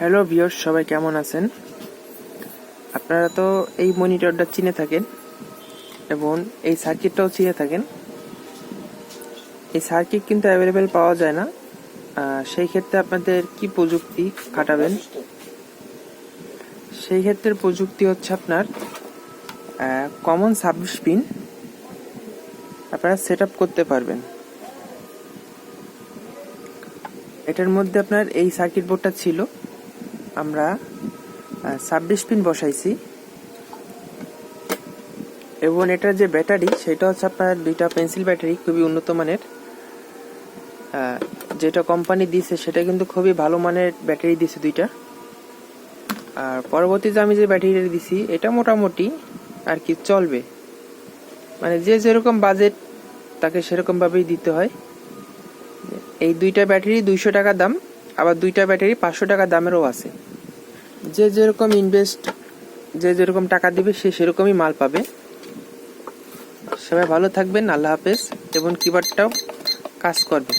Hello viewers, সবাই কেমন আছেন? আপনারা তো এই মনিটরটা চিনে থাকেন এবং এই সার্কিটটাও চিনে থাকেন। এই সার্কিট কিন্তু অ্যাভেলেবেল পাওয়া যায় না। সেই ক্ষেত্রে আপনাদের কি প্রযুক্তি খাটাবেন? সেই ক্ষেত্রে প্রযুক্তি হচ্ছে আপনার কমন 26 পিন আপনারা সেট আপ করতে পারবেন। এটার মধ্যে আপনার এই সার্কিট বোর্ডটা ছিল, আমরা 26 পিন বসাইছি এবং এটার যে ব্যাটারি সেটা হচ্ছে আপনার দুইটা পেন্সিল ব্যাটারি, খুবই উন্নত মানের। যেটা কোম্পানি দিয়েছে সেটা কিন্তু খুবই ভালো মানের ব্যাটারি দিয়েছে দুইটা। আর পরবর্তীতে আমি যে ব্যাটারিটা দিছি এটা মোটামুটি আর কি চলবে, মানে যে যেরকম বাজেট তাকে সেরকম ভাবেই দিতে হয়। এই দুইটা ব্যাটারি 200 টাকা দাম, আবার দুইটা ব্যাটারি 500 টাকা দামেরও আছে। যে যেরকম ইনভেস্ট, যে যেরকম টাকা দিবে সে সেরকমই মাল পাবে। সবাই ভালো থাকবেন, আল্লাহ হাফেজ। এবং কিবোর্ডটাও কাজ করবে।